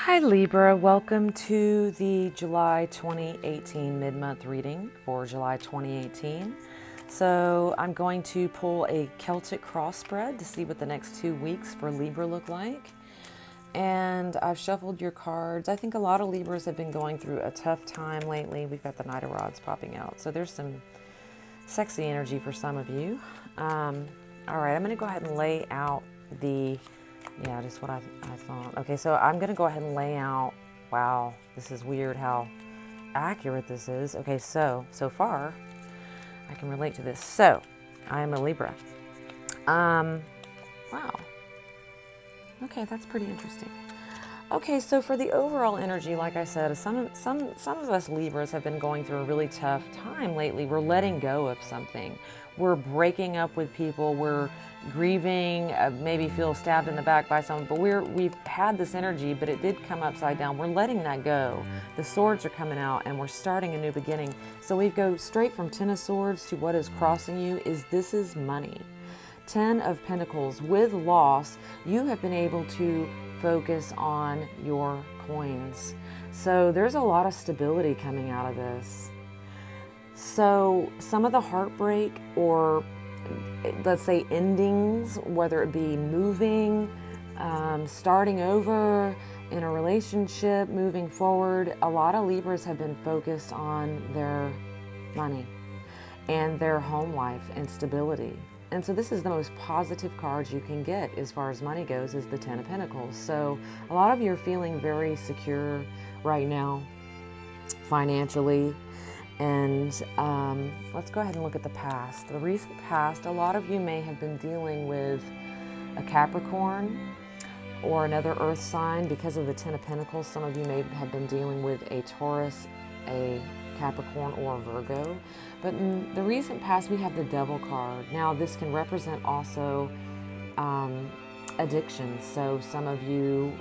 Hi Libra, welcome to the July 2018 mid-month reading for July 2018. So I'm going to pull a Celtic cross spread to see what the next 2 weeks for Libra look like. And I've shuffled your cards. I think a lot of Libras have been going through a tough time lately. We've got the Knight of Rods popping out. So there's some sexy energy for some of you. All right, I'm going to go ahead and lay out just what I thought. Okay, so I'm going to go ahead and lay out, wow, this is weird how accurate this is. Okay, so far, I can relate to this. So, I am a Libra. Wow. Okay, that's pretty interesting. Okay, so for the overall energy, like I said, some of us Libras have been going through a really tough time lately. We're letting go of something. We're breaking up with people. We're grieving, maybe feel stabbed in the back by someone, but we've had this energy, but it did come upside down. We're letting that go. The swords are coming out and we're starting a new beginning. So we go straight from 10 of Swords to what is crossing you this is money. 10 of Pentacles. With loss, you have been able to focus on your coins. So there's a lot of stability coming out of this. So some of the heartbreak, or let's say endings, whether it be moving, starting over in a relationship, moving forward, a lot of Libras have been focused on their money and their home life and stability. And so this is the most positive card you can get as far as money goes, is the 10 of Pentacles. So a lot of you are feeling very secure right now, financially. And let's go ahead and look at the past. The recent past, a lot of you may have been dealing with a Capricorn or another earth sign because of the 10 of Pentacles. Some of you may have been dealing with a Taurus, a Capricorn, or a Virgo. But in the recent past, we have the Devil card. Now, this can represent also addictions. So some of you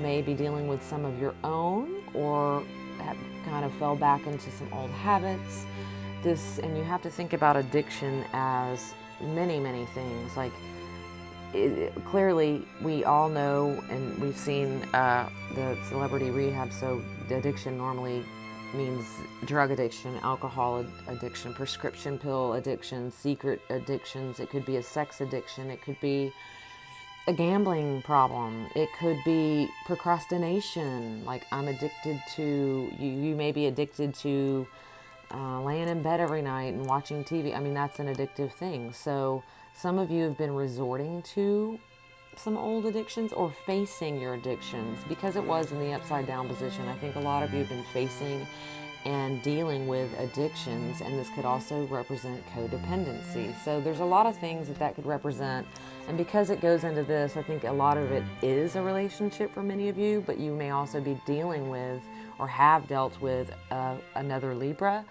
may be dealing with some of your own, or have kind of fell back into some old habits. And you have to think about addiction as many things. Like, clearly, we all know, and we've seen the celebrity rehab. So the addiction normally means drug addiction, alcohol addiction, prescription pill addiction, secret addictions. It could be a sex addiction. It could be a gambling problem. It could be procrastination. Like, I'm addicted to, you may be addicted to laying in bed every night and watching TV. I mean, that's an addictive thing. So some of you have been resorting to some old addictions or facing your addictions because it was in the upside down position. I think a lot of you have been facing and dealing with addictions, and this could also represent codependency. So there's a lot of things that could represent, and because it goes into this, I think a lot of it is a relationship for many of you, but you may also be dealing with or have dealt with another Libra,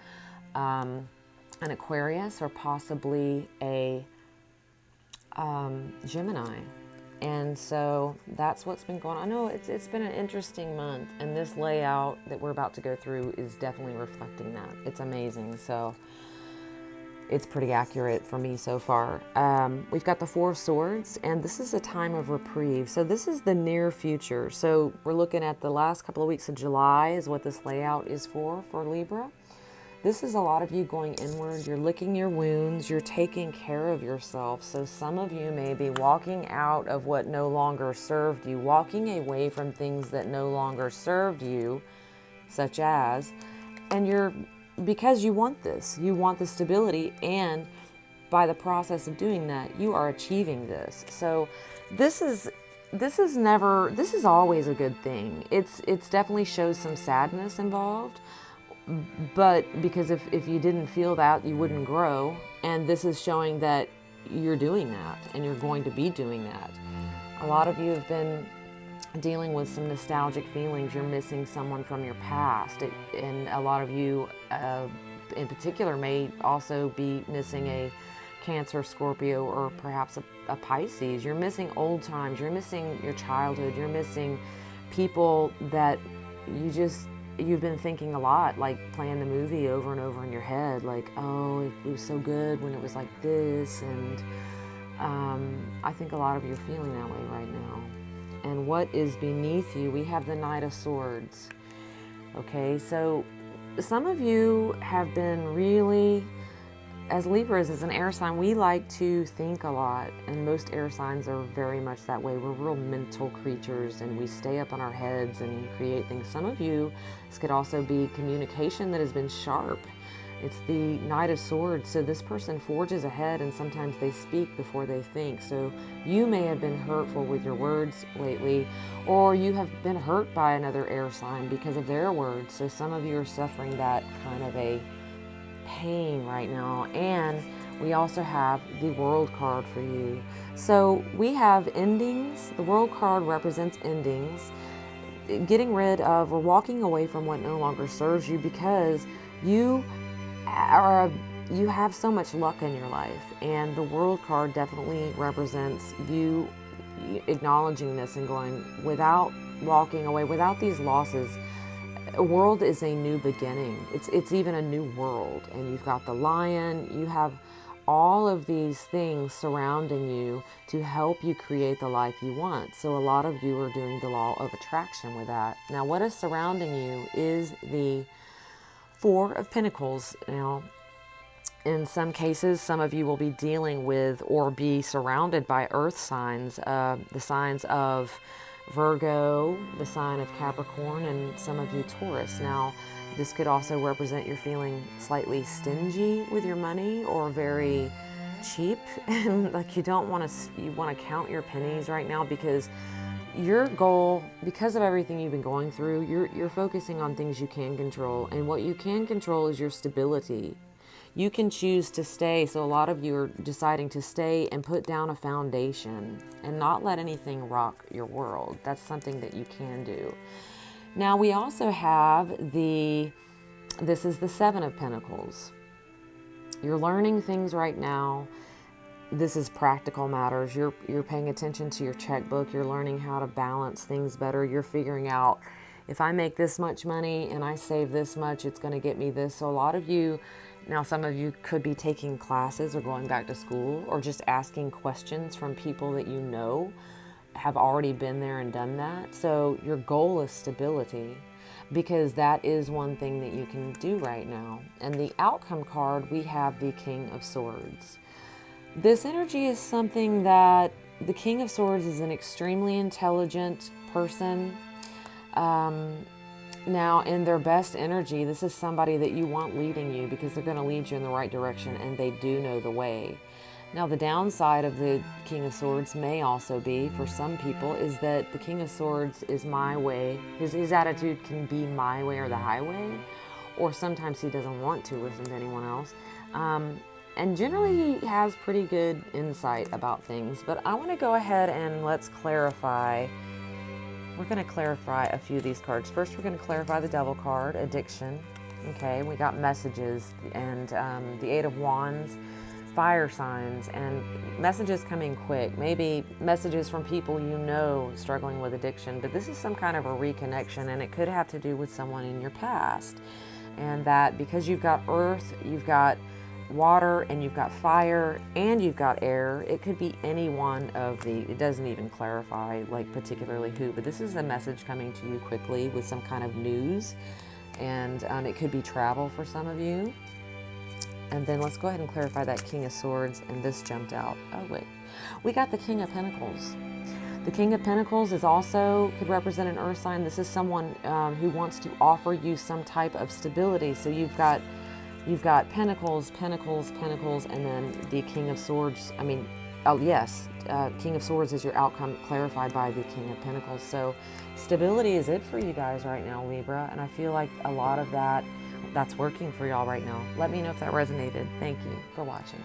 an Aquarius, or possibly a Gemini. And so that's what's been going on. I know it's been an interesting month, and this layout that we're about to go through is definitely reflecting that. It's amazing. So it's pretty accurate for me so far. We've got the Four of Swords, and this is a time of reprieve. So this is the near future. So we're looking at the last couple of weeks of July is what this layout is for Libra. This is a lot of you going inward. You're licking your wounds. You're taking care of yourself. So some of you may be walking out of what no longer served you, walking away from things that no longer served you, such as, and because you want this. You want the stability, and by the process of doing that, you are achieving this. So this is always a good thing. It's definitely shows some sadness involved. But because if you didn't feel that, you wouldn't grow. And this is showing that you're doing that, and you're going to be doing that. A lot of you have been dealing with some nostalgic feelings. You're missing someone from your past. And a lot of you in particular may also be missing a Cancer, Scorpio, or perhaps a Pisces. You're missing old times. You're missing your childhood. You're missing people that you've been thinking a lot, like playing the movie over and over in your head, like, oh, it was so good when it was like this. And I think a lot of you are feeling that way right now. And what is beneath you? We have the Knight of Swords. Okay, so some of you have been really, as Libras, as an air sign, we like to think a lot, and most air signs are very much that way. We're real mental creatures, and we stay up on our heads and create things. Some of you, this could also be communication that has been sharp. It's the Knight of Swords, so this person forges ahead, and sometimes they speak before they think. So you may have been hurtful with your words lately, or you have been hurt by another air sign because of their words. So some of you are suffering that kind of a pain right now. And we also have the World card for you. So we have endings. The World card represents endings, getting rid of or walking away from what no longer serves you, because you have so much luck in your life, and the World card definitely represents you acknowledging this and going, without walking away, without these losses, a world is a new beginning. It's even a new world, and you've got the Lion, you have all of these things surrounding you to help you create the life you want. So a lot of you are doing the law of attraction with that. Now, what is surrounding you is the Four of Pentacles. Now, in some cases, some of you will be dealing with or be surrounded by earth signs, the signs of Virgo, the sign of Capricorn, and some of you Taurus. Now, this could also represent you're feeling slightly stingy with your money, or very cheap, and like you want to count your pennies right now, because your goal, because of everything you've been going through, you're focusing on things you can control, and what you can control is your stability. You can choose to stay. So a lot of you are deciding to stay and put down a foundation and not let anything rock your world. That's something that you can do. Now we also have this is the Seven of Pentacles. You're learning things right now. This is practical matters. You're paying attention to your checkbook. You're learning how to balance things better. You're figuring out, if I make this much money and I save this much, it's going to get me this. So a lot of you, now some of you could be taking classes or going back to school, or just asking questions from people that you know have already been there and done that. So your goal is stability, because that is one thing that you can do right now. And the outcome card, we have the King of Swords. This energy is something that the King of Swords is an extremely intelligent person. Now, in their best energy, this is somebody that you want leading you, because they're going to lead you in the right direction, and they do know the way. Now, the downside of the King of Swords may also be, for some people, is that the King of Swords is my way. His attitude can be my way or the highway, or sometimes he doesn't want to listen to anyone else. And generally he has pretty good insight about things. But I want to go ahead and let's clarify. We're going to clarify a few of these cards. First, we're going to clarify the Devil card, addiction. Okay, we got messages, and the Eight of Wands, fire signs, and messages coming quick. Maybe messages from people you know struggling with addiction, but this is some kind of a reconnection, and it could have to do with someone in your past. And that because you've got earth, you've got water, and you've got fire, and you've got air, it could be any one of the, it doesn't even clarify like particularly who, but this is a message coming to you quickly with some kind of news, and it could be travel for some of you. And then let's go ahead and clarify that King of Swords, and this jumped out. Oh wait, we got the King of Pentacles. The King of Pentacles is also, could represent an earth sign. This is someone who wants to offer you some type of stability. So you've got Pentacles, Pentacles, Pentacles, and then the King of Swords. I mean, oh yes, King of Swords is your outcome clarified by the King of Pentacles. So stability is it for you guys right now, Libra, and I feel like a lot of that's working for y'all right now. Let me know if that resonated. Thank you for watching.